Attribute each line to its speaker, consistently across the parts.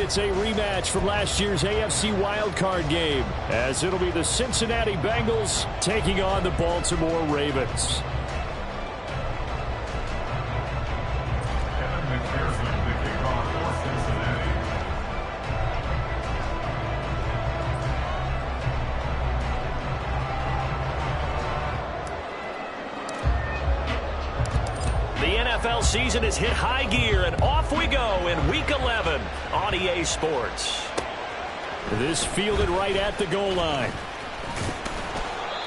Speaker 1: it's a rematch from last year's AFC wildcard game, as it'll be the Cincinnati Bengals taking on the Baltimore Ravens.
Speaker 2: NFL season has hit high gear, and off we go in Week 11 on EA Sports.
Speaker 1: This fielded right at the goal line.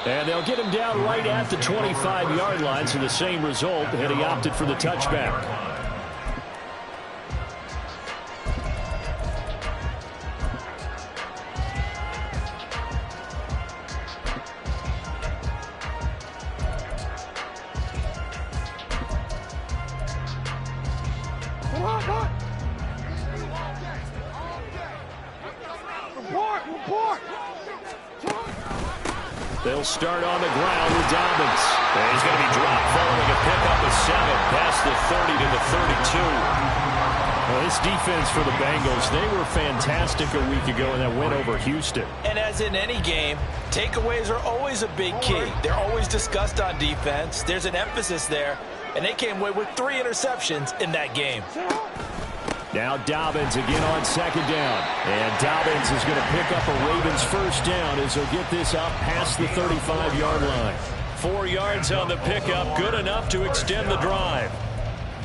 Speaker 1: And they'll get him down right at the 25-yard line, so the same result, and he opted for the touchback. They'll start on the ground with Dobbins.
Speaker 2: And he's going to be dropped following a pickup of 7 past the 30 to the 32.
Speaker 1: Well, this defense for the Bengals, they were fantastic a week ago in that win over Houston.
Speaker 3: And as in any game, takeaways are always a big key. They're always discussed on defense. There's an emphasis there, and they came away with 3 interceptions in that game.
Speaker 1: Now Dobbins again on second down. And Dobbins is going to pick up a Ravens first down as he'll get this up past the 35-yard line.
Speaker 2: 4 yards on the pickup, good enough to extend the drive.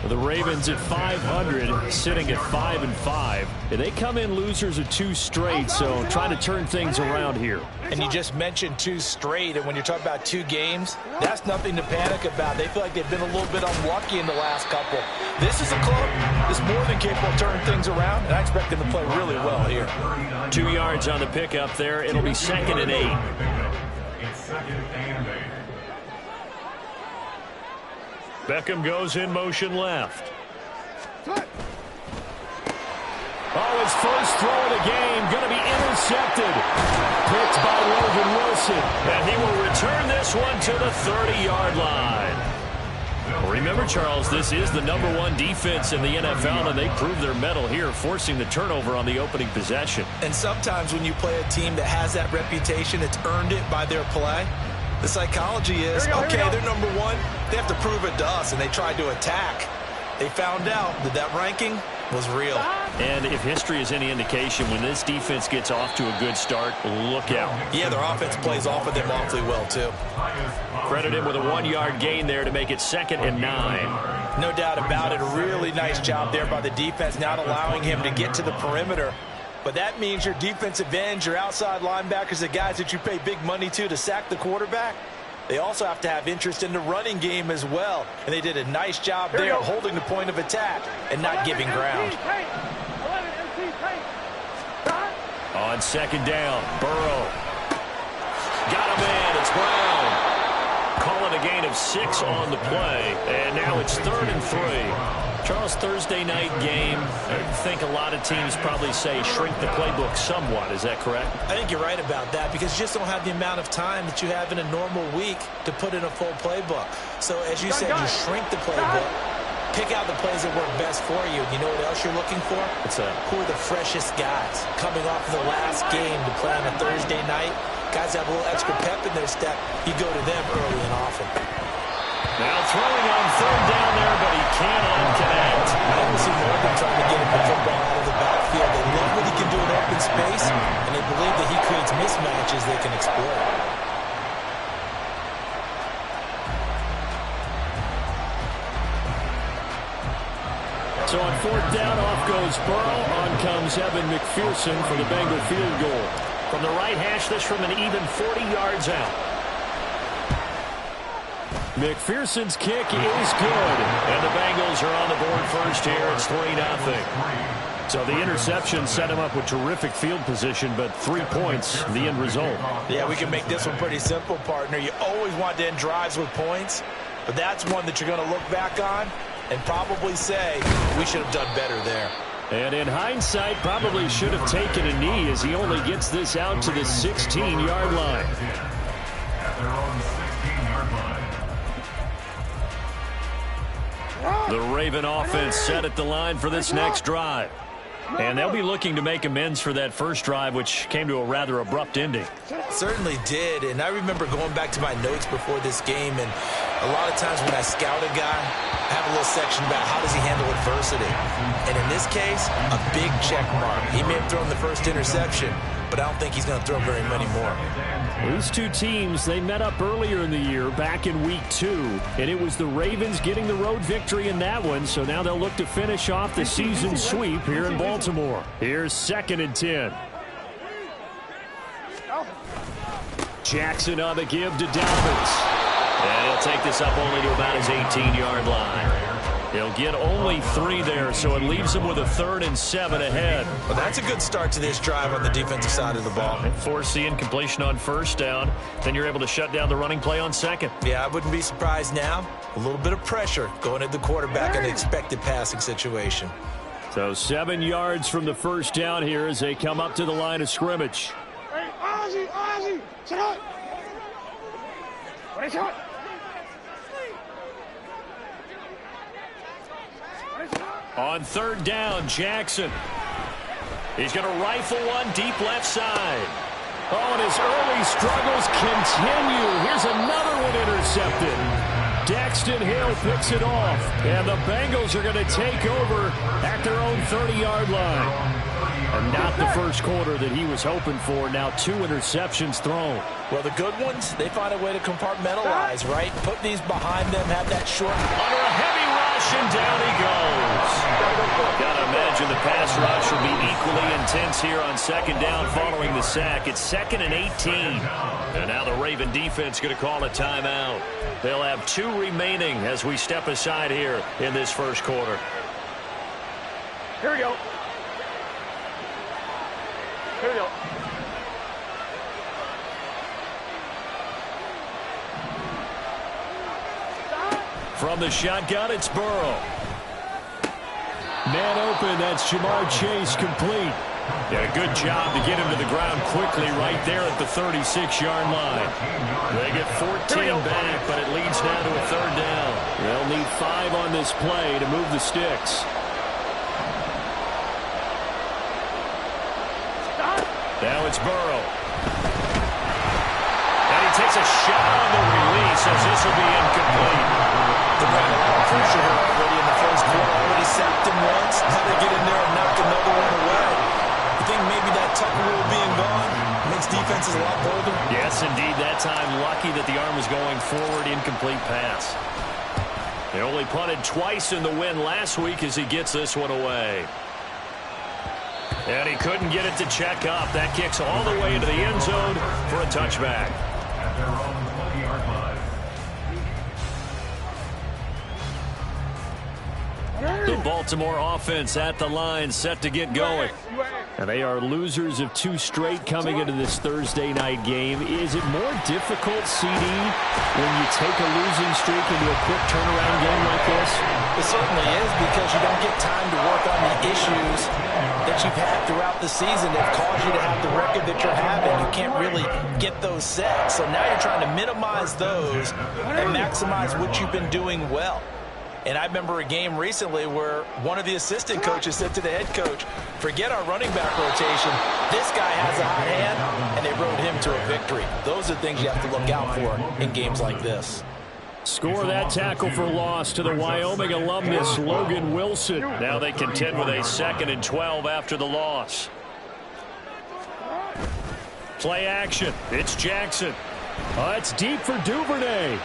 Speaker 1: The Ravens at 500, sitting at 5-5. They come in losers of 2 straight, so trying to turn things around here.
Speaker 3: And you just mentioned 2 straight, and when you're talking about 2 games, that's nothing to panic about. They feel like they've been a little bit unlucky in the last couple. This is a club that's more than capable of turning things around, and I expect them to play really well here.
Speaker 2: 2 yards on the pickup there. It'll be 2nd and 8.
Speaker 1: Beckham goes in motion left. Oh, his first throw of the game going to be intercepted. Picked by Logan Wilson.
Speaker 2: And he will return this one to the 30-yard line.
Speaker 1: Remember, Charles, this is the #1 defense in the NFL, and they proved their mettle here, forcing the turnover on the opening possession.
Speaker 3: And sometimes when you play a team that has that reputation, it's earned it by their play. The psychology is, okay, they're #1. They have to prove it to us, and they tried to attack. They found out that that ranking was real.
Speaker 1: And if history is any indication, when this defense gets off to a good start, look out.
Speaker 3: Yeah, their offense plays off of them awfully well, too.
Speaker 1: Credit him with a 1-yard gain there to make it 2nd and 9.
Speaker 3: No doubt about it. A really nice job there by the defense, not allowing him to get to the perimeter. But that means your defensive ends, your outside linebackers, the guys that you pay big money to sack the quarterback, they also have to have interest in the running game as well. And they did a nice job there holding the point of attack and not giving ground.
Speaker 1: On 2nd down, Burrow. Got a man, it's Brown. Calling a gain of 6 on the play. And now it's 3rd and 3. Charles, Thursday night game, I think a lot of teams probably say shrink the playbook somewhat. Is that correct?
Speaker 3: I think you're right about that because you just don't have the amount of time that you have in a normal week to put in a full playbook. So as you said, you shrink the playbook, pick out the plays that work best for you. You know what else you're looking for? Who are the freshest guys coming off of the last game to play on a Thursday night? Guys have a little extra pep in their step. You go to them early and often.
Speaker 1: Now throwing on 3rd down there, but he cannot connect.
Speaker 3: I almost see Morgan trying to get him the football out of the backfield. They love what he can do in open space, and they believe that he creates mismatches they can exploit.
Speaker 1: So on 4th down, off goes Burrow. On comes Evan McPherson for the Bengal field goal. From the right hash, this from an even 40 yards out. McPherson's kick is good. And the Bengals are on the board first here. It's 3-0. So the interception set him up with terrific field position, but 3 points, the end result.
Speaker 3: Yeah, we can make this one pretty simple, partner. You always want to end drives with points, but that's one that you're going to look back on and probably say, we should have done better there.
Speaker 1: And in hindsight, probably should have taken a knee as he only gets this out to the 16-yard line. The Raven offense set at the line for this next drive.
Speaker 2: And they'll be looking to make amends for that first drive, which came to a rather abrupt ending.
Speaker 3: Certainly did, and I remember going back to my notes before this game, and a lot of times when I scout a guy, I have a little section about how does he handle adversity. And in this case, a big check mark. He may have thrown the first interception, but I don't think he's going to throw very many more.
Speaker 2: These two teams, they met up earlier in the year, back in week 2, and it was the Ravens getting the road victory in that one, so now they'll look to finish off the season sweep here in Baltimore. Here's 2nd and 10. Jackson on the give to Dobbins. And he'll take this up only to about his 18-yard line. He'll get only 3 there, so it leaves him with a 3rd and 7 ahead.
Speaker 3: Well, that's a good start to this drive on the defensive side of the ball.
Speaker 2: And force the incompletion on 1st down. Then you're able to shut down the running play on 2nd.
Speaker 3: Yeah, I wouldn't be surprised now. A little bit of pressure going at the quarterback in an expected passing situation.
Speaker 2: So 7 yards from the 1st down here as they come up to the line of scrimmage. On 3rd down, Jackson. He's going to rifle one deep left side. Oh, and his early struggles continue. Here's another one intercepted. Daxton Hill picks it off, and the Bengals are going to take over at their own 30-yard line. And not the first quarter that he was hoping for. Now 2 interceptions thrown.
Speaker 3: Well, the good ones, they find a way to compartmentalize, right? Put these behind them, have that short.
Speaker 2: Under a heavy rush, and down he goes. Gotta imagine the pass rush will be equally intense here on 2nd down following the sack. It's 2nd and 18. And now the Raven defense going to call a timeout. They'll have 2 remaining as we step aside here in this first quarter.
Speaker 4: Here we go. Here we go.
Speaker 2: From the shotgun, it's Burrow. Man open, that's Jamar Chase complete. Yeah, good job to get him to the ground quickly right there at the 36-yard line. They get 14 back, but it leads now to a 3rd down. They'll need 5 on this play to move the sticks. Now it's Burrow. And he takes a shot on the release as this will be incomplete.
Speaker 3: The Brandon pressure here already in the first quarter. Already sacked him once. Had to get in there and knock another one away. I think maybe that Tucker rule being gone makes defenses a lot bolder.
Speaker 2: Yes, indeed. That time, lucky that the arm was going forward. Incomplete pass. They only punted twice in the win last week as he gets this one away. And he couldn't get it to check up. That kicks all the way into the end zone for a touchback.
Speaker 5: At their own 20-yard line.
Speaker 2: The Baltimore offense at the line, set to get going. And they are losers of 2 straight coming into this Thursday night game. Is it more difficult, CD, when you take a losing streak into a quick turnaround game like this?
Speaker 3: It certainly is, because you don't get time to work on the issues that you've had throughout the season that caused you to have the record that you're having. You can't really get those set. So now you're trying to minimize those and maximize what you've been doing well. And I remember a game recently where one of the assistant coaches said to the head coach, forget our running back rotation. This guy has a hot hand, and they rode him to a victory. Those are things you have to look out for in games like this.
Speaker 2: Score that tackle for loss to the Wyoming alumnus, Logan Wilson. Now they contend with a 2nd and 12 after the loss. Play action. It's Jackson. It's deep for Duvernay.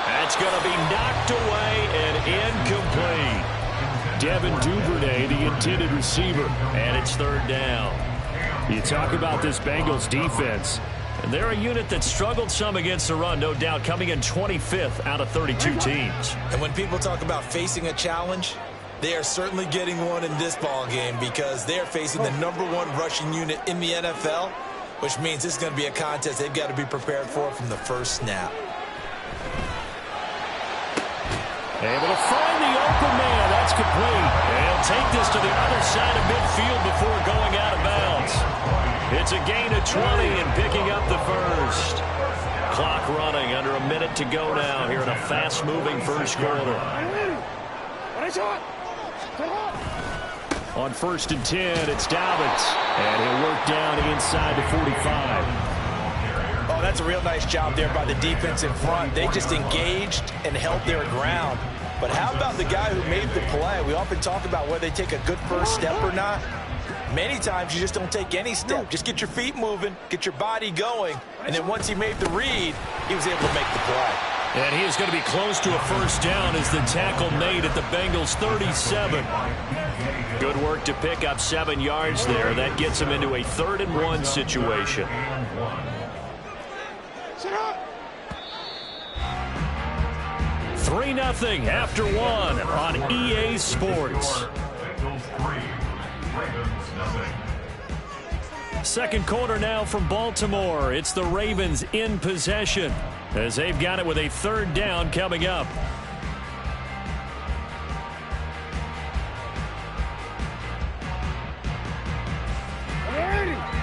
Speaker 2: That's going to be knocked away and incomplete. Devin Duvernay, the intended receiver, and it's 3rd down. You talk about this Bengals defense, and they're a unit that struggled some against the run, no doubt, coming in 25th out of 32 teams.
Speaker 3: And when people talk about facing a challenge, they are certainly getting one in this ball game, because they're facing the #1 rushing unit in the NFL, which means this is going to be a contest they've got to be prepared for from the first snap.
Speaker 2: Able to find the open man. That's complete. And he'll take this to the other side of midfield before going out of bounds. It's a gain of 20 and picking up the first. Clock running, under a minute to go now here in a fast-moving first quarter. On 1st and 10, it's Dobbins. And he'll work down inside the 45.
Speaker 3: Oh, that's a real nice job there by the defense in front. They just engaged and held their ground. But how about the guy who made the play? We often talk about whether they take a good first step or not. Many times you just don't take any step. Just get your feet moving, get your body going, and then once he made the read, he was able to make the play.
Speaker 2: And he is going to be close to a first down as the tackle made at the Bengals' 37. Good work to pick up 7 yards there. That gets him into a 3rd and 1 situation. 3-0 after 1 on EA Sports. Second quarter now from Baltimore. It's the Ravens in possession as they've got it with a 3rd down coming up.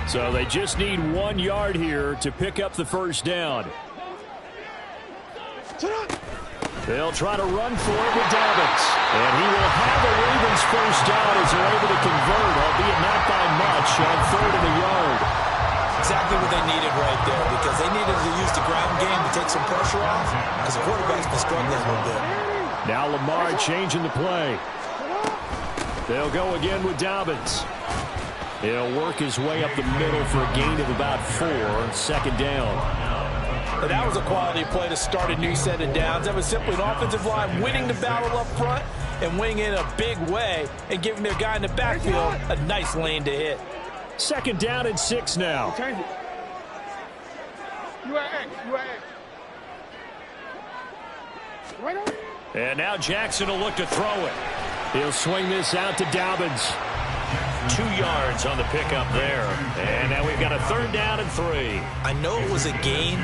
Speaker 2: So they just need 1 yard here to pick up the first down. They'll try to run for it with Dobbins. And he will have the Ravens first down as they're able to convert, albeit not by much, on 3rd and a yard.
Speaker 3: Exactly what they needed right there, because they needed to use the ground game to take some pressure off, because the quarterback's been struggling a little bit.
Speaker 2: Now Lamar changing the play. They'll go again with Dobbins. He'll work his way up the middle for a gain of about 4, 2nd down.
Speaker 3: But that was a quality play to start a new set of downs. That was simply an offensive line winning the battle up front and winning in a big way and giving their guy in the backfield a nice lane to hit.
Speaker 2: 2nd down and 6 now.
Speaker 4: Change it. You at X. You at X. Right on.
Speaker 2: And now Jackson will look to throw it. He'll swing this out to Dobbins.
Speaker 1: 2 yards on the pickup there. And now we've got a 3rd down and 3.
Speaker 3: I know it was a gain,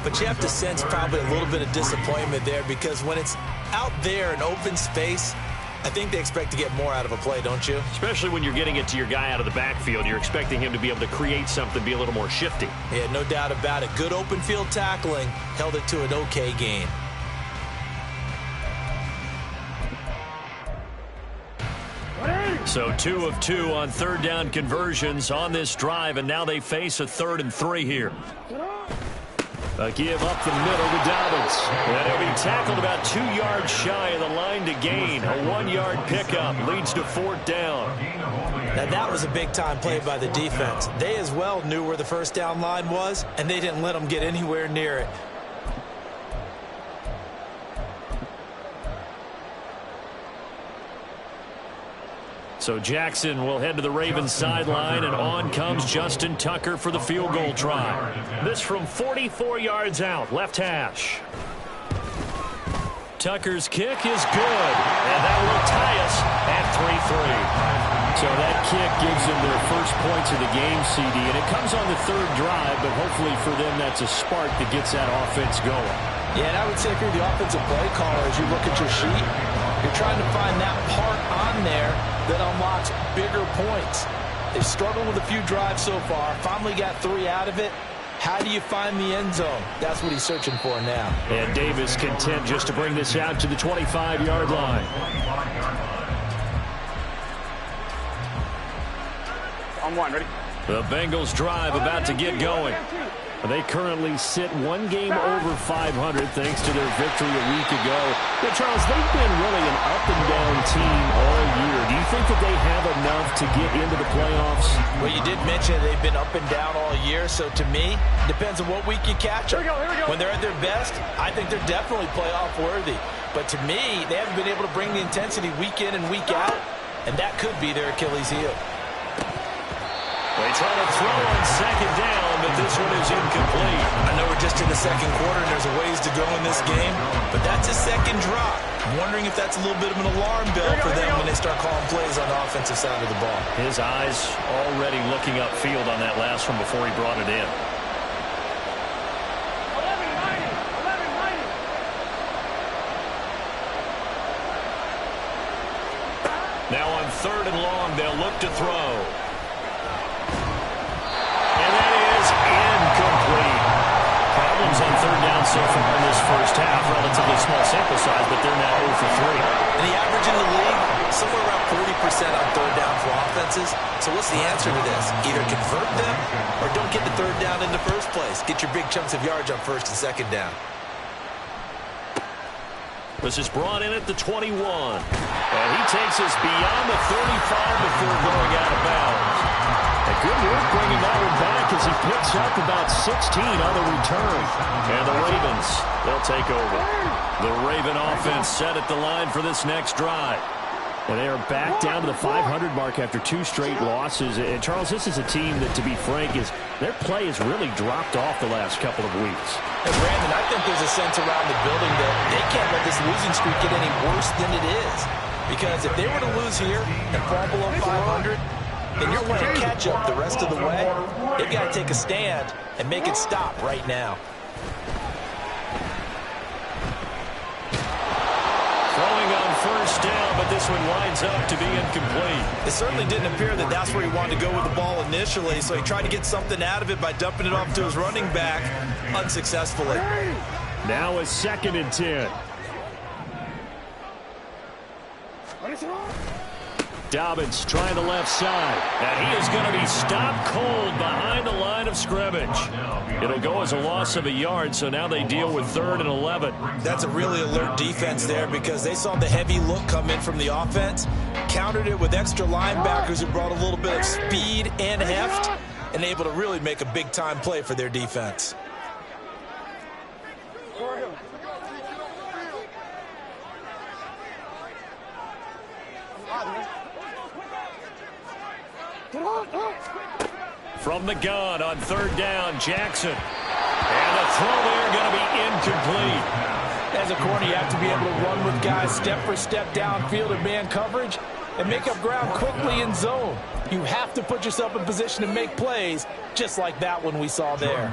Speaker 3: but you have to sense probably a little bit of disappointment there, because when it's out there in open space, I think they expect to get more out of a play, don't you?
Speaker 1: Especially when you're getting it to your guy out of the backfield. You're expecting him to be able to create something, be a little more shifty.
Speaker 3: Yeah, no doubt about it. Good open field tackling, held it to an okay gain.
Speaker 2: So 2 of 2 on 3rd down conversions on this drive, and now they face a 3rd and 3 here. A give up the middle to Dobbins. And he'll be tackled about 2 yards shy of the line to gain. A 1-yard pickup leads to 4th down.
Speaker 3: Now that was a big-time play by the defense. They as well knew where the first down line was, and they didn't let them get anywhere near it.
Speaker 2: So Jackson will head to the Ravens sideline, and on comes Justin Tucker for the field goal try. This from 44 yards out, left hash. Tucker's kick is good, and that will tie us at 3-3. So that kick gives them their first points of the game, CD, and it comes on the 3rd drive, but hopefully for them that's a spark that gets that offense going.
Speaker 3: Yeah, and I would say if you're the offensive play caller, as you look at your sheet, you're trying to find that part on there that unlocks bigger points. They've struggled with a few drives so far, finally got 3 out of it. How do you find the end zone? That's what he's searching for now.
Speaker 2: And Davis content just to bring this out to the 25-yard line.
Speaker 4: On 1, ready?
Speaker 2: The Bengals drive about to get going. They currently sit 1 game over 500 thanks to their victory a week ago. But Charles, they've been really an up-and-down team all year. Do you think that they have enough to get into the playoffs?
Speaker 3: Well, you did mention they've been up and down all year, so to me, it depends on what week you catch them.
Speaker 4: Here we go.
Speaker 3: When they're at their best, I think they're definitely playoff-worthy. But to me, they haven't been able to bring the intensity week in and week out, and that could be their Achilles heel.
Speaker 1: They try to throw on 2nd down, but this one is incomplete.
Speaker 3: I know we're just in the 2nd quarter and there's a ways to go in this game, but that's a 2nd drop. I'm wondering if that's a little bit of an alarm bell for them when they start calling plays on the offensive side of the ball.
Speaker 1: His eyes already looking upfield on that last one before he brought it in.
Speaker 4: 11-90.
Speaker 1: Now on 3rd and long, they'll look to throw. And that is incomplete. Problems on
Speaker 2: third down so far in this first half. Relatively small sample size, but they're now 0 for 3.
Speaker 3: And the average in the league, somewhere around 40% on third down for offenses. So what's the answer to this? Either convert them or don't get the third down in the first place. Get your big chunks of yards on first and second down.
Speaker 2: This is brought in at the 21. And he takes us beyond the 35 before going out of bounds. A good work bringing that one back as he picks up about 16 on the return. And the Ravens, they'll take over. The Raven offense set at the line for this next drive. And they are back down to the 500 mark after 2 straight losses. And, Charles, this is a team that, to be frank, their play has really dropped off the last couple of weeks.
Speaker 3: And, Brandon, I think there's a sense around the building that they can't let this losing streak get any worse than it is. Because if they were to lose here and fall below 500, then you're playing catch-up the rest of the way. They've got to take a stand and make it stop right now.
Speaker 2: Throwing on first down, but this one winds up to be incomplete.
Speaker 3: It certainly didn't appear that that's where he wanted to go with the ball initially, so he tried to get something out of it by dumping it off to his running back unsuccessfully.
Speaker 2: Now a 2nd and 10. Dobbins trying the left side, and he is going to be stopped cold behind the line of scrimmage. It'll go as a loss of a yard, so now they deal with 3rd and 11.
Speaker 3: That's a really alert defense there because they saw the heavy look come in from the offense, countered it with extra linebackers who brought a little bit of speed and heft, and able to really make a big-time play for their defense.
Speaker 2: From the gun on 3rd down, Jackson. And the throw there going to be incomplete.
Speaker 3: As a corner, you have to be able to run with guys step for step downfield in man coverage and make up ground quickly in zone. You have to put yourself in position to make plays, just like that one we saw there.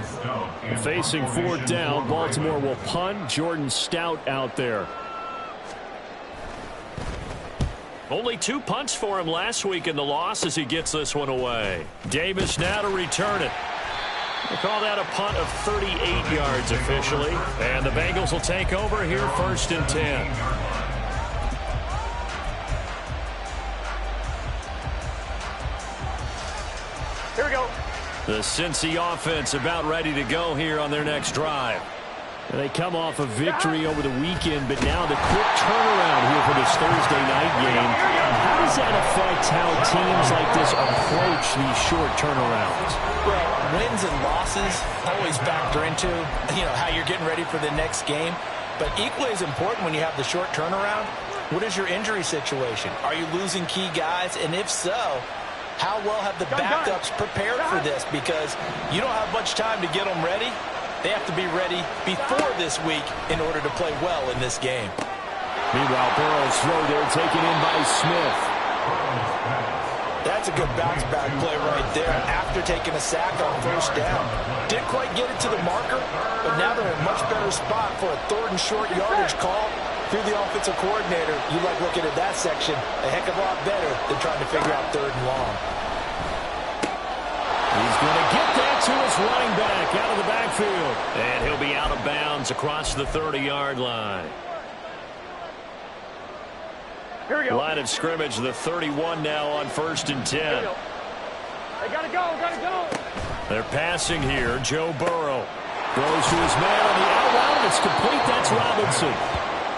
Speaker 2: Facing 4th down, Baltimore will punt. Jordan Stout out there. Only 2 punts for him last week in the loss as he gets this one away. Davis now to return it. We'll call that a punt of 38 yards officially. And the Bengals will take over here 1st and 10.
Speaker 4: Here we go.
Speaker 2: The Cincy offense about ready to go here on their next drive. They come off a victory over the weekend, but now the quick turnaround here for this Thursday night game. How does that affect how teams like this approach these short turnarounds?
Speaker 3: Well, wins and losses always factor into, how you're getting ready for the next game. But equally as important when you have the short turnaround, what is your injury situation? Are you losing key guys? And if so, how well have the backups prepared for this? Because you don't have much time to get them ready. They have to be ready before this week in order to play well in this game.
Speaker 2: Meanwhile, Burrow's throw there taken in by Smith.
Speaker 3: That's a good bounce-back play right there after taking a sack on 1st down. Didn't quite get it to the marker, but now they're in a much better spot for a 3rd and short yardage call. Through the offensive coordinator, you like looking at that section a heck of a lot better than trying to figure out 3rd and long.
Speaker 2: He's going to get that to his running back out of the backfield. And he'll be out of bounds across the 30-yard line.
Speaker 4: Here we go.
Speaker 2: Line of scrimmage, the 31 now on 1st and 10.
Speaker 4: They gotta go.
Speaker 2: They're passing here. Joe Burrow throws to his man on the out route. It's complete. That's Robinson.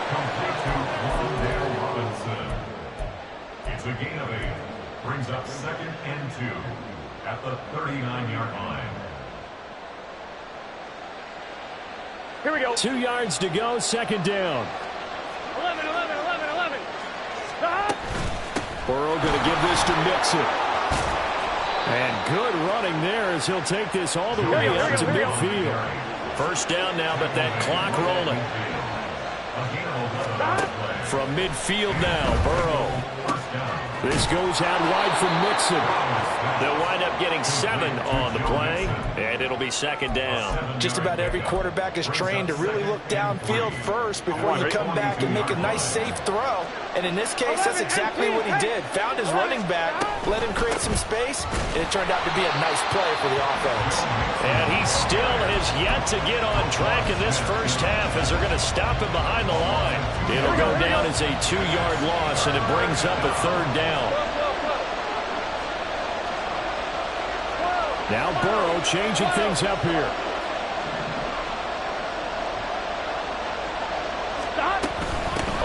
Speaker 5: Complete to Wan'Dale Robinson. It's a gain of 8. Brings up 2nd and 2 at the 39-yard line.
Speaker 4: Here we go.
Speaker 2: 2 yards to go, 2nd down.
Speaker 4: 11.
Speaker 2: Burrow going to give this to Mixon. And good running there as he'll take this all the way up to midfield. 1st down now, but that clock rolling. From midfield now, Burrow. This goes out wide for Mixon.
Speaker 1: They'll wind up getting 7 on the play, and it'll be second down.
Speaker 3: Just about every quarterback is trained to really look downfield first before you come back and make a nice, safe throw. And in this case, that's exactly what he did. Found his running back, let him create some space, and it turned out to be a nice play for the offense.
Speaker 1: And he still has yet to get on track in this first half as they're going to stop him behind the line. It'll go down as a 2-yard loss, and it brings up a third down.
Speaker 2: Now Burrow changing things up here.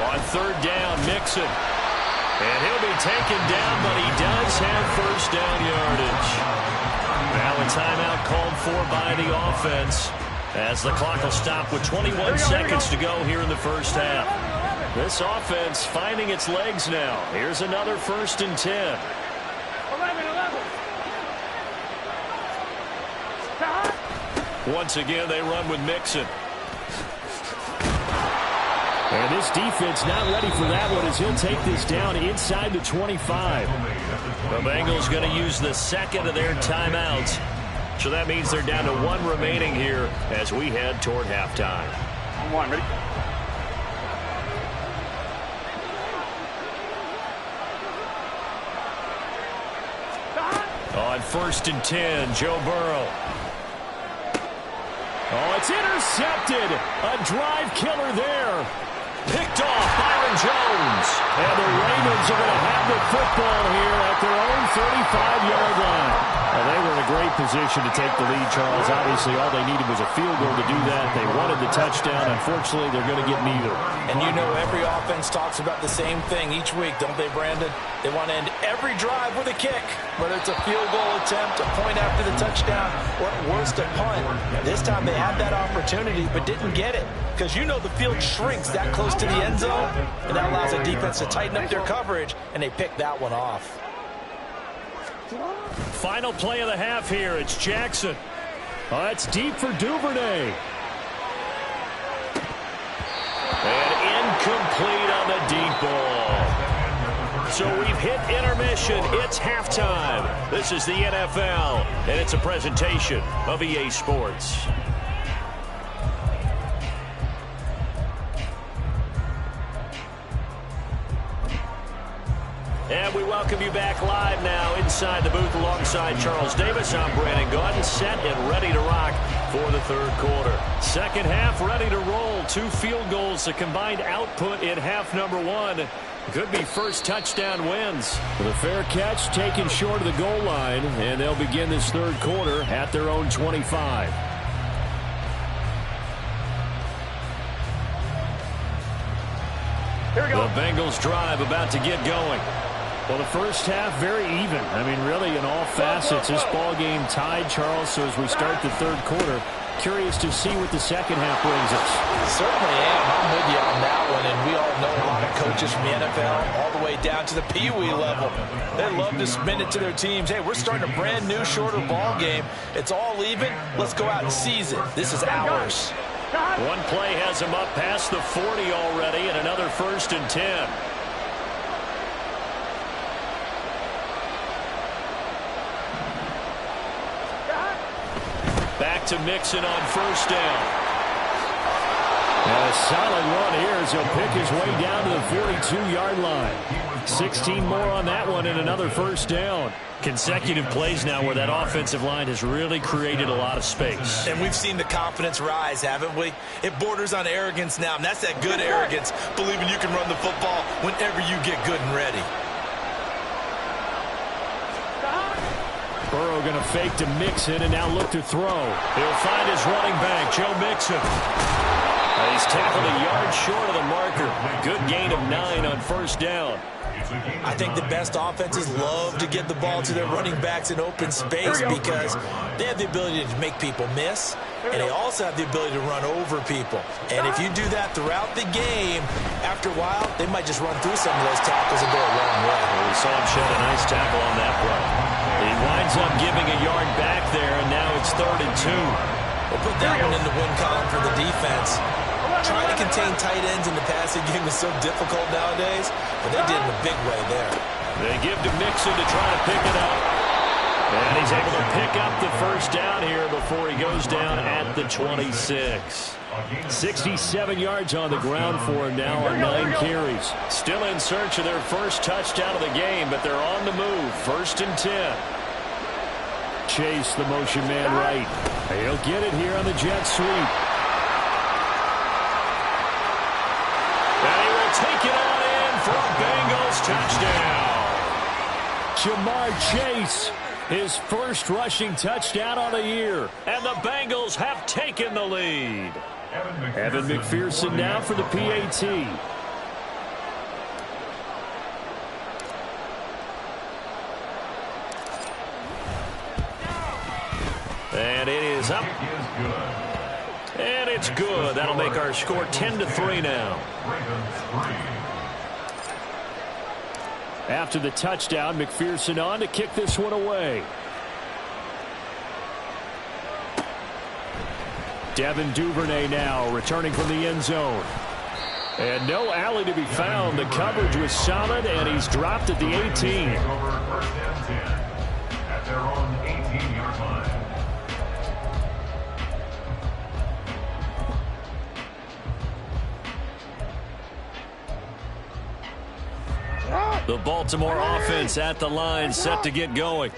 Speaker 1: On third down, Mixon. And he'll be taken down, but he does have first down yardage. Now a timeout called for by the offense as the clock will stop with 21 seconds to go here in the first half. This offense finding its legs now. Here's another 1st and 10. Once again, they run with Mixon.
Speaker 2: And this defense not ready for that one as he'll take this down inside the 25.
Speaker 1: The Bengals going to use the second of their timeouts. So that means they're down to 1 remaining here as we head toward halftime.
Speaker 4: Come on, ready?
Speaker 1: On 1st and 10, Joe Burrow.
Speaker 2: Oh, it's intercepted. A drive killer there.
Speaker 1: Picked off Byron Jones.
Speaker 2: And the Ravens are going to have the football here at their own 35-yard line. Well, they were in a great position to take the lead, Charles. Obviously, all they needed was a field goal to do that. They wanted the touchdown. Unfortunately, they're going to get neither.
Speaker 3: And you know every offense talks about the same thing each week, don't they, Brandon? They want to end every drive with a kick, whether it's a field goal attempt, a point after the touchdown, or at worst, a punt. This time they had that opportunity but didn't get it because you know the field shrinks that close to the end zone, and that allows the defense to tighten up their coverage, and they picked that one off.
Speaker 2: Final play of the half here. It's Jackson. Oh, that's deep for Duvernay.
Speaker 1: And incomplete on the deep ball. So we've hit intermission. It's halftime. This is the NFL, and it's a presentation of EA Sports. And we welcome you back live now inside the booth alongside Charles Davis. I'm Brandon Gaudin, set and ready to rock for the third quarter. Second half ready to roll. 2 field goals, the combined output in half number 1. Could be first touchdown wins.
Speaker 2: With a fair catch taken short of the goal line, and they'll begin this third quarter at their own 25.
Speaker 4: Here we go.
Speaker 1: The Bengals drive about to get going.
Speaker 2: Well, the first half, very even. I mean, really, in all facets, this ball game tied, Charles. So as we start the third quarter, curious to see what the second half brings us.
Speaker 3: Certainly am. I'm with you on that one, and we all know a lot of coaches from the NFL all the way down to the Pee-wee level. They love to spin it to their teams. Hey, we're starting a brand new, shorter ball game. It's all even. Let's go out and seize it. This is ours.
Speaker 1: One play has him up past the 40 already, and another 1st and 10. Back to Mixon on 1st down.
Speaker 2: And a solid run here as he'll pick his way down to the 42-yard line. 16 more on that one and another 1st down.
Speaker 1: Consecutive plays now where that offensive line has really created a lot of space.
Speaker 3: And we've seen the confidence rise, haven't we? It borders on arrogance now, and that's that good arrogance, believing you can run the football whenever you get good and ready.
Speaker 2: Burrow going to fake to Mixon and now look to throw.
Speaker 1: He'll find his running back, Joe Mixon. He's tackled a yard short of the marker. Good gain of 9 on 1st down.
Speaker 3: I think the best offenses love to get the ball to their running backs in open space because they have the ability to make people miss, and they also have the ability to run over people. And if you do that throughout the game, after a while, they might just run through some of those tackles and go a long way.
Speaker 1: Well, we saw him shed a nice tackle on that play. He winds up giving a yard back there, and now it's 3rd and 2.
Speaker 3: We'll put that one in the win column for the defense. Trying to contain tight ends in the passing game is so difficult nowadays, but they did in a big way there.
Speaker 2: They give to Mixon to try to pick it up. And he's able to pick up the first down here before he goes down at the 26. 67 yards on the ground for him now on 9 carries. Still in search of their first touchdown of the game, but they're on the move. 1st and 10. Chase, the motion man right. He'll get it here on the jet sweep. And he will take it on in for a Bengals touchdown. Jamar Chase, his first rushing touchdown on the year. And the Bengals have taken the lead. Evan McPherson now for the PAT. And it is up. And it's good. That'll make our score 10-3 now. After the touchdown, McPherson on to kick this one away. Devin Duvernay now returning from the end zone. And no alley to be found. The coverage was solid, and he's dropped at the 18. At their own 18-yard line. The Baltimore offense at the line, set to get going.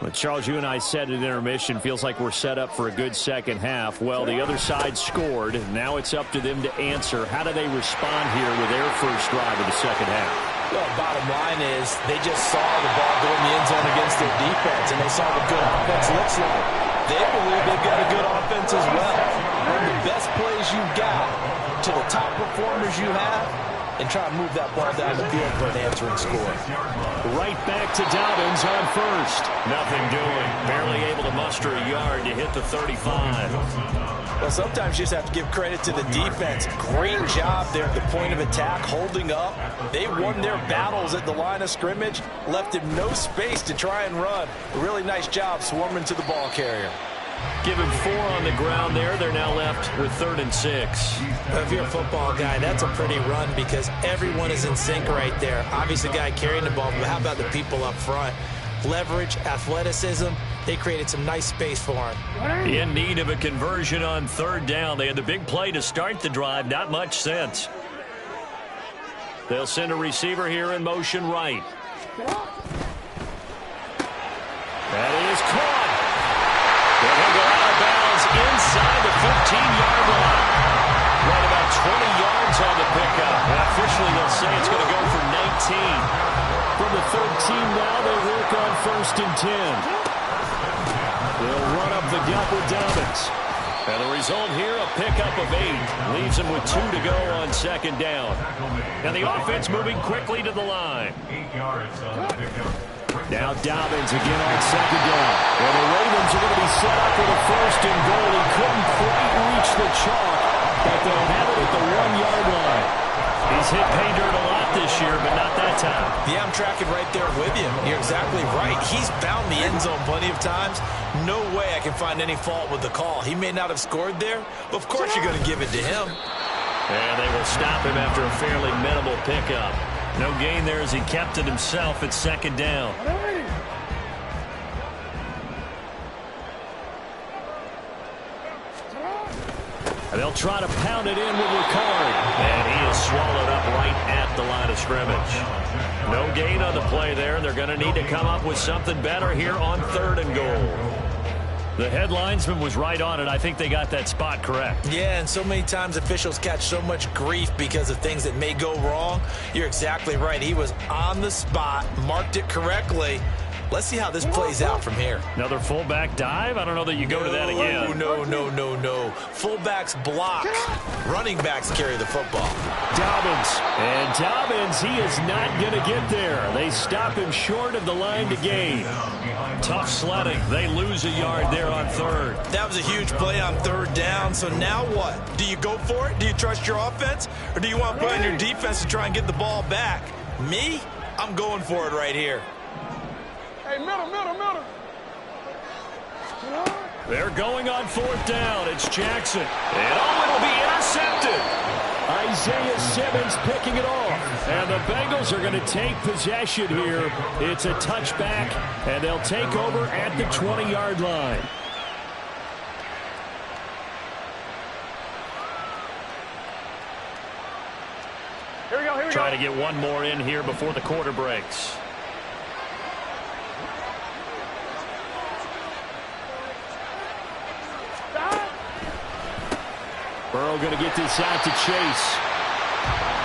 Speaker 2: Well, Charles, you and I said at intermission, feels like we're set up for a good second half. Well, the other side scored. Now it's up to them to answer. How do they respond here with their first drive of the second half?
Speaker 3: Well, bottom line is they just saw the ball go in the end zone against their defense, and they saw what good offense looks like. They believe they've got a good offense as well. Run the best plays you've got to the top performers you have, and try to move that ball down the field for an answering score.
Speaker 2: Right back to Dobbins on first. Nothing doing. Barely able to muster a yard to hit the 35.
Speaker 3: Well, sometimes you just have to give credit to the defense. Great job there at the point of attack, holding up. They won their battles at the line of scrimmage, left him no space to try and run. A really nice job swarming to the ball carrier.
Speaker 2: Give him 4 on the ground there. They're now left with 3rd and 6.
Speaker 3: If you're a football guy, that's a pretty run because everyone is in sync right there. Obviously, the guy carrying the ball, but how about the people up front? Leverage, athleticism, they created some nice space for him.
Speaker 2: In need of a conversion on 3rd down. They had the big play to start the drive. Not much sense. They'll send a receiver here in motion right. That is caught. He'll go out of bounds inside the 15-yard line. Right about 20 yards on the pickup. And officially, they'll say it's going to go for 19. From the 13 now, they work on 1st and 10. They'll run up the gut with Dobbins. And the result here, a pickup of 8. Leaves them with 2 to go on 2nd down. And the offense moving quickly to the line.
Speaker 5: 8 yards on the pickup.
Speaker 2: Now Dobbins again on 2nd down. And the Ravens are going to be set up for the 1st and goal. He couldn't quite reach the chalk, but they'll have it at the 1-yard line. He's hit pay dirt a lot this year, but not that time.
Speaker 3: Yeah, I'm tracking right there with you. You're exactly right. He's found the end zone plenty of times. No way I can find any fault with the call. He may not have scored there, but of course you're going to give it to him.
Speaker 2: And they will stop him after a fairly minimal pickup. No gain there as he kept it himself at 2nd down. And they'll try to pound it in with Ricard. And he is swallowed up right at the line of scrimmage. No gain on the play there. They're going to need to come up with something better here on 3rd and goal. The headlinesman was right on it. I think they got that spot correct.
Speaker 3: Yeah, and so many times officials catch so much grief because of things that may go wrong. You're exactly right. He was on the spot, marked it correctly. Let's see how this plays out from here.
Speaker 2: Another fullback dive? I don't know that you go to that again.
Speaker 3: No. Fullbacks block. Running backs carry the football.
Speaker 2: Dobbins. And Dobbins, he is not going to get there. They stop him short of the line to gain. Tough sledding. They lose a yard there on 3rd.
Speaker 3: That was a huge play on 3rd down. So now what? Do you go for it? Do you trust your offense? Or do you want to play on your defense to try and get the ball back? Me? I'm going for it right here.
Speaker 4: Hey, middle.
Speaker 2: They're going on 4th down. It's Jackson. And it'll be intercepted. Isaiah Simmons picking it off. And the Bengals are going to take possession here. It's a touchback, and they'll take over at the 20-yard line.
Speaker 4: Here we go.
Speaker 1: Try to get one more in here before the quarter breaks.
Speaker 2: Burrow going to get this out to Chase.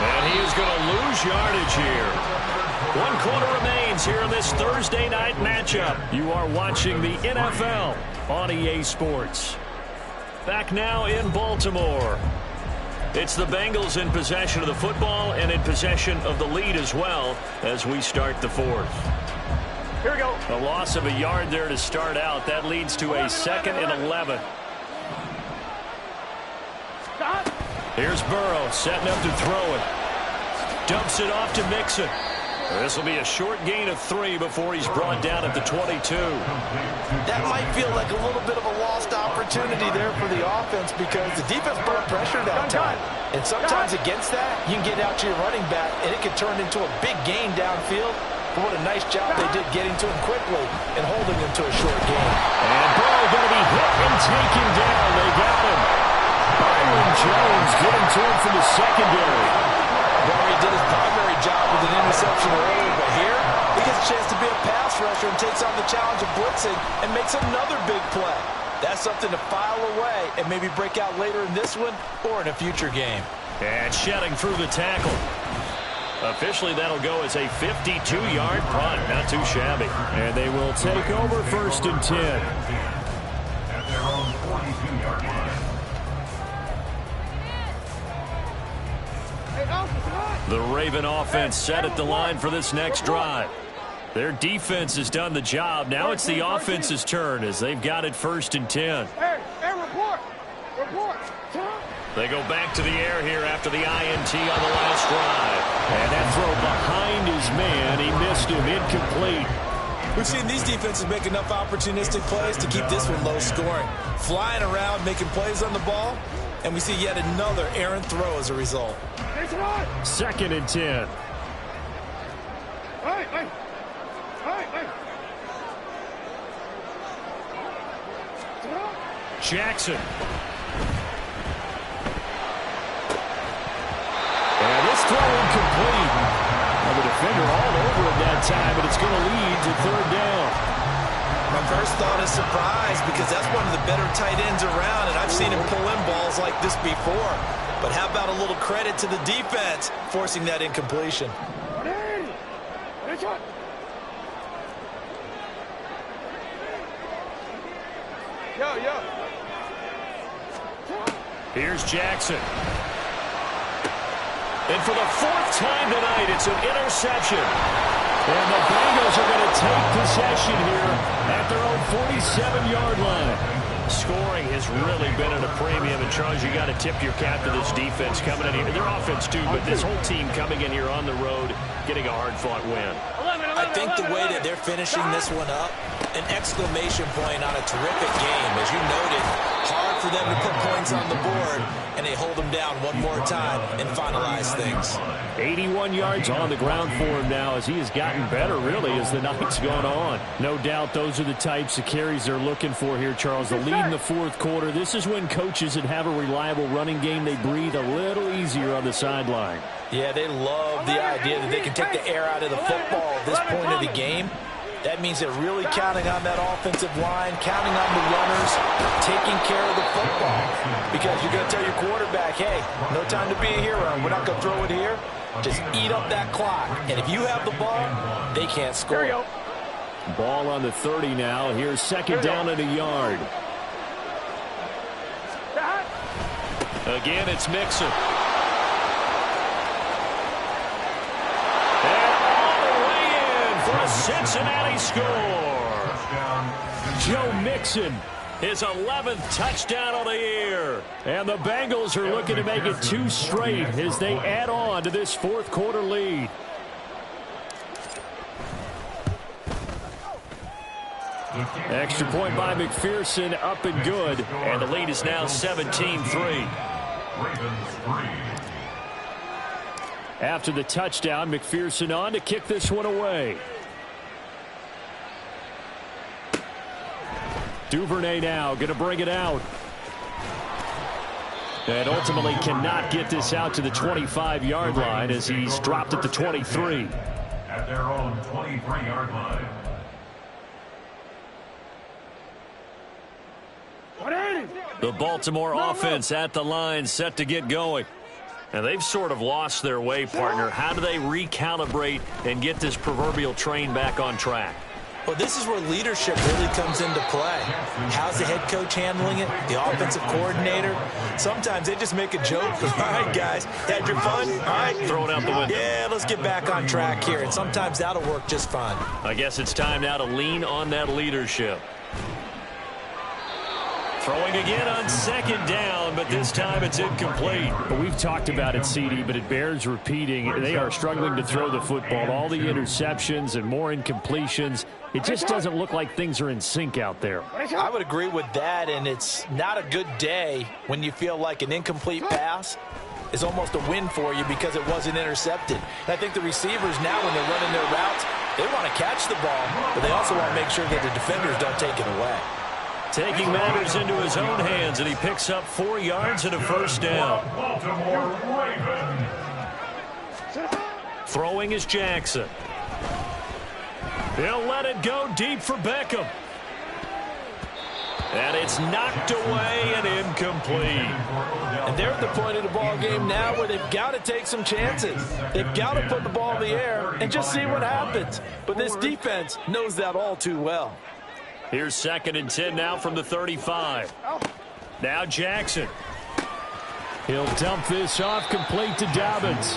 Speaker 1: And he is going to lose yardage here. 1 quarter remains here in this Thursday night matchup.
Speaker 2: You are watching the NFL on EA Sports.
Speaker 1: Back now in Baltimore. It's the Bengals in possession of the football and in possession of the lead as well as we start the fourth.
Speaker 4: Here we go.
Speaker 1: A loss of a yard there to start out. That leads to a 2nd and 11. Here's Burrow setting up to throw it. Dumps it off to Mixon. This will be a short gain of 3 before he's brought down at the 22.
Speaker 3: That might feel like a little bit of a lost opportunity there for the offense because the defense put pressure that time. And sometimes against that, you can get out to your running back, and it can turn into a big gain downfield. But what a nice job they did getting to him quickly and holding him to a short gain.
Speaker 2: And Burrow going to be hit and taken down. They got him. Byron Jones getting to him from the secondary.
Speaker 3: Barry did his primary job with an interception earlier, but here he gets a chance to be a pass rusher and takes on the challenge of blitzing and makes another big play. That's something to file away and maybe break out later in this one or in a future game.
Speaker 1: And shedding through the tackle. Officially, that'll go as a 52-yard punt. Not too shabby.
Speaker 2: And they will take over 1st and 10.
Speaker 5: At their own 42-yard line.
Speaker 1: The Raven offense set at the line for this next drive. Their defense has done the job. Now it's the offense's turn as they've got it 1st and 10.
Speaker 4: Hey, report.
Speaker 1: They go back to the air here after the INT on the last drive.
Speaker 2: And that throw behind his man. He missed him. Incomplete.
Speaker 3: We've seen these defenses make enough opportunistic plays to keep this one low scoring. Flying around, making plays on the ball, and we see yet another errant throw as a result.
Speaker 2: 2nd and 10.
Speaker 1: Jackson.
Speaker 2: And this throw incomplete. Now the defender all over him that time, but it's going to lead to 3rd down.
Speaker 3: My first thought is surprise because that's one of the better tight ends around, and I've seen him pull in balls like this before. But how about a little credit to the defense forcing that incompletion?
Speaker 4: Yo.
Speaker 1: Here's Jackson. And for the 4th time tonight, it's an interception.
Speaker 2: And the Bengals are going to take possession here at their own 47-yard line.
Speaker 1: Scoring has really been at a premium. And, Charles, you got to tip your cap to this defense coming in here. Their offense, too, but this whole team coming in here on the road, getting a hard-fought win.
Speaker 3: I think the way that they're finishing this one up, an exclamation point on a terrific game. As you noted, hard for them to put points on the board, and they hold them down one more time and finalize things.
Speaker 2: 81 yards on the ground for him now as he has gotten better, really, as the night's gone on. No doubt those are the types of carries they're looking for here, Charles. The lead in the 4th quarter. This is when coaches that have a reliable running game, they breathe a little easier on the sideline.
Speaker 3: Yeah, they love the idea that they can take the air out of the football at this point of the game. That means they're really counting on that offensive line, counting on the runners, taking care of the football. Because you're going to tell your quarterback, hey, no time to be a hero. We're not going to throw it here. Just eat up that clock. And if you have the ball, they can't score.
Speaker 2: Ball on the 30 now. Here's 2nd down and a yard.
Speaker 1: Again, it's Mixon. A Cincinnati score.
Speaker 2: Joe Mixon.
Speaker 1: His 11th touchdown of the year.
Speaker 2: And the Bengals are looking to make it 2 straight as they add on to this 4th quarter lead. Extra point by McPherson, up and good.
Speaker 1: And the lead is now 17-3.
Speaker 5: Ravens 3,
Speaker 2: After the touchdown, McPherson on to kick this one away. Duvernay now going to bring it out. And ultimately cannot get this out to the 25-yard line as he's dropped at the 23.
Speaker 5: At their own 23-yard line.
Speaker 1: The Baltimore offense at the line, set to get going. And they've sort of lost their way, partner. How do they recalibrate and get this proverbial train back on track?
Speaker 3: Well, this is where leadership really comes into play. How's the head coach handling it? The offensive coordinator? Sometimes they just make a joke. All right, guys, had your fun? All right.
Speaker 1: Throw it out the window.
Speaker 3: Yeah, let's get back on track here. And sometimes that'll work just fine.
Speaker 1: I guess it's time now to lean on that leadership. Throwing again on second down, but this time it's incomplete.
Speaker 2: Well, we've talked about it, CD, but it bears repeating. They are struggling to throw the football. All the interceptions and more incompletions. It just doesn't look like things are in sync out there.
Speaker 3: I would agree with that, and it's not a good day when you feel like an incomplete pass is almost a win for you because it wasn't intercepted. And I think the receivers now, when they're running their routes, they want to catch the ball, but they also want to make sure that the defenders don't take it away.
Speaker 1: Taking matters into his own hands, and he picks up 4 yards and a first down.
Speaker 5: Baltimore Ravens.
Speaker 1: Throwing is Jackson. He'll let it go deep for Beckham. And it's knocked away and incomplete.
Speaker 6: And they're at the point of the ball game now where they've got to take some chances. They've got to put the ball in the air and just see what happens. But this defense knows that all too well.
Speaker 1: Here's 2nd and 10 now from the 35. Now Jackson.
Speaker 2: He'll dump this off complete to Dobbins.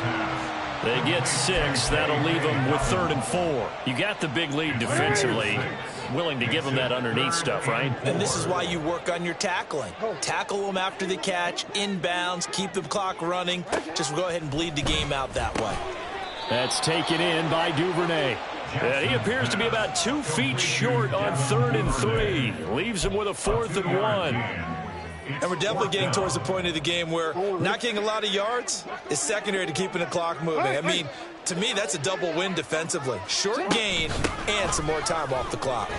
Speaker 1: They get 6. That'll leave them with 3rd and 4. You got the big lead defensively. Willing to give them that underneath stuff, right?
Speaker 3: And this is why you work on your tackling. Tackle them after the catch, inbounds, keep the clock running. Just go ahead and bleed the game out that way.
Speaker 2: That's taken in by Duvernay.
Speaker 1: Yeah, he appears to be about 2 feet short on 3rd and 3. Leaves him with a 4th and 1.
Speaker 3: And we're definitely getting towards the point of the game where not getting a lot of yards is secondary to keeping the clock moving. I mean, to me, that's a double win defensively. Short gain and some more time off the clock.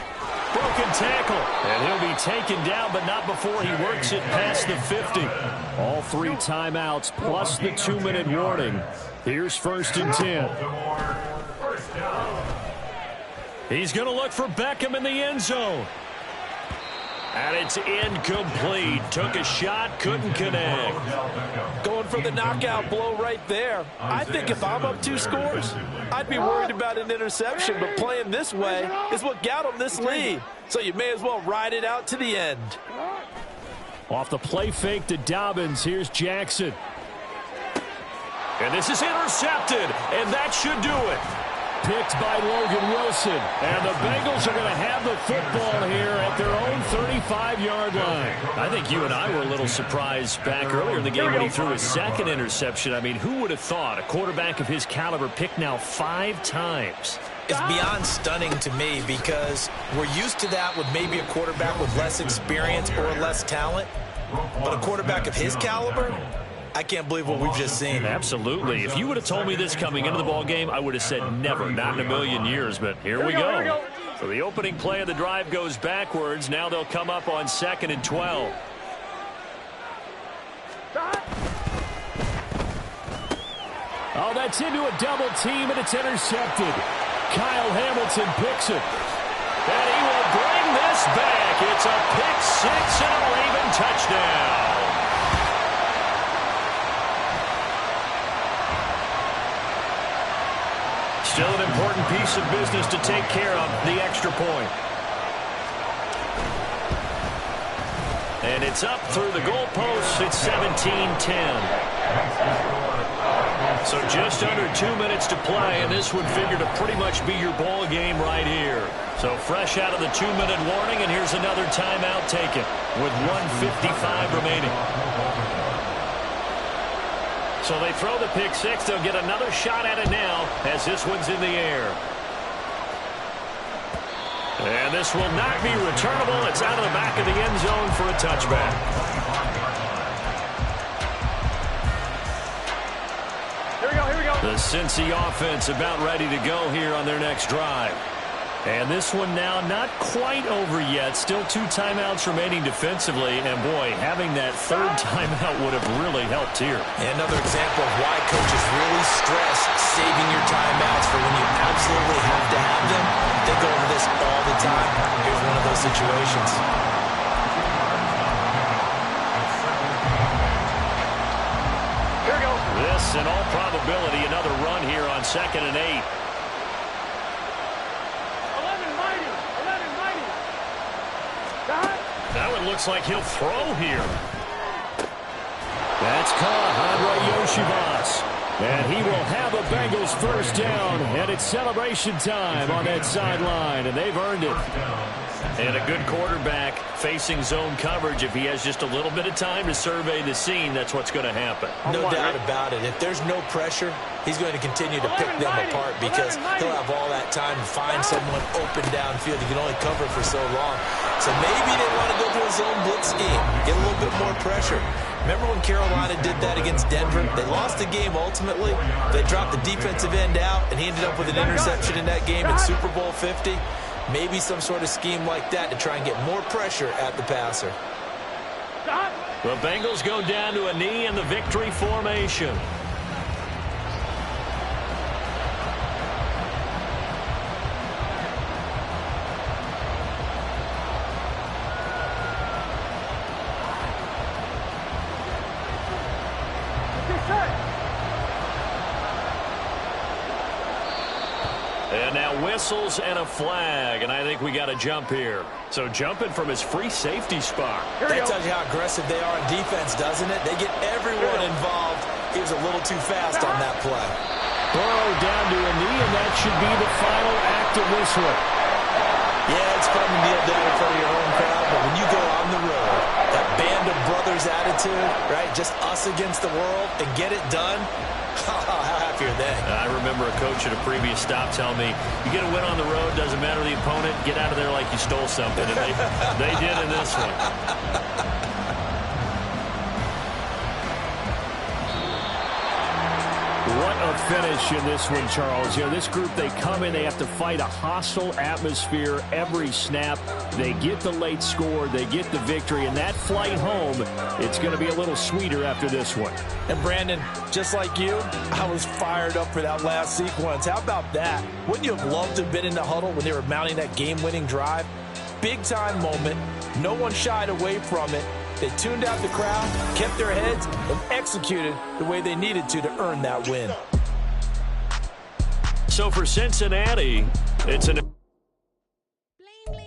Speaker 1: Broken tackle. And he'll be taken down, but not before he works it past the 50.
Speaker 2: All 3 timeouts plus the 2-minute warning. Here's 1st and 10.
Speaker 1: He's going to look for Beckham in the end zone. And it's incomplete. Took a shot, couldn't connect.
Speaker 6: Going for the knockout blow right there. I think if I'm up 2 scores, I'd be worried about an interception. But playing this way is what got him this lead. So you may as well ride it out to the end.
Speaker 2: Off the play fake to Dobbins, here's Jackson.
Speaker 1: And this is intercepted, and that should do it.
Speaker 2: Picked by Logan Wilson. And the Bengals are going to have the football here at their own 35-yard line.
Speaker 1: I think you and I were a little surprised back earlier in the game when he threw his 2nd interception. I mean, who would have thought a quarterback of his caliber picked now 5 times?
Speaker 3: It's beyond stunning to me because we're used to that with maybe a quarterback with less experience or less talent. But a quarterback of his caliber, I can't believe what we've just seen.
Speaker 1: Absolutely. If you would have told me this coming into the ball game, I would have said never, not in a million years. But here we go. So the opening play of the drive goes backwards. Now they'll come up on 2nd and 12.
Speaker 2: Oh, that's into a double team, and it's intercepted. Kyle Hamilton picks it.
Speaker 1: And he will bring this back. It's a pick 6 and a Raven touchdown. Still an important piece of business to take care of, the extra point. And it's up through the goalposts. It's 17-10. So just under 2 minutes to play, and this would figure to pretty much be your ball game right here. So fresh out of the 2-minute warning, and here's another timeout taken with 1:55 remaining. So they throw the pick 6. They'll get another shot at it now as this one's in the air. And this will not be returnable. It's out of the back of the end zone for a touchback.
Speaker 4: Here we go.
Speaker 1: The
Speaker 2: Cincy offense about ready to go here on their next drive. And this one now not quite over yet. Still 2 timeouts remaining defensively. And, boy, having that 3rd timeout would have really helped here.
Speaker 3: And another example of why coaches really stress saving your timeouts for when you absolutely have to have them. They go over this all the time. Here's one of those situations.
Speaker 4: Here we go.
Speaker 1: This, in all probability, another run here on 2nd and 8. Now it looks like he'll throw here.
Speaker 2: That's caught, Andre Yoshibas. And he will have a Bengals 1st down. And it's celebration time on that sideline, and they've earned it.
Speaker 1: And a good quarterback facing zone coverage. If he has just a little bit of time to survey the scene, that's what's going to happen.
Speaker 3: No doubt about it. If there's no pressure, he's going to continue to pick them apart because he'll have all that time to find someone open downfield. He can only cover for so long. So maybe they want to go to a zone blitz scheme, get a little bit more pressure. Remember when Carolina did that against Denver? They lost the game ultimately. They dropped the defensive end out, and he ended up with an interception in that game in Super Bowl 50. Maybe some sort of scheme like that to try and get more pressure at the passer.
Speaker 1: The Bengals go down to a knee in the victory formation. And now whistles and a flag, and I think we got a jump here. So jumping from his free safety spot.
Speaker 3: That tells you how aggressive they are on defense, doesn't it? They get everyone involved. He was a little too fast on that play.
Speaker 2: Burrow down to a knee, and that should be the final act of this one.
Speaker 3: Yeah, it's fun to kneel down in front of your home crowd, but when you go on the road, that band of brothers attitude, right? Just us against the world and get it done. How happy are they?
Speaker 1: I remember a coach at a previous stop telling me, you get a win on the road, doesn't matter the opponent, get out of there like you stole something. And they did in this one.
Speaker 2: What a finish in this one, Charles. You know, this group, they come in, they have to fight a hostile atmosphere every snap. They get the late score, they get the victory, and that flight home, it's going to be a little sweeter after this one.
Speaker 6: And Brandon, just like you, I was fired up for that last sequence. How about that? Wouldn't you have loved to have been in the huddle when they were mounting that game-winning drive? Big-time moment. No one shied away from it. They tuned out the crowd, kept their heads, and executed the way they needed to earn that win.
Speaker 1: So for Cincinnati, it's an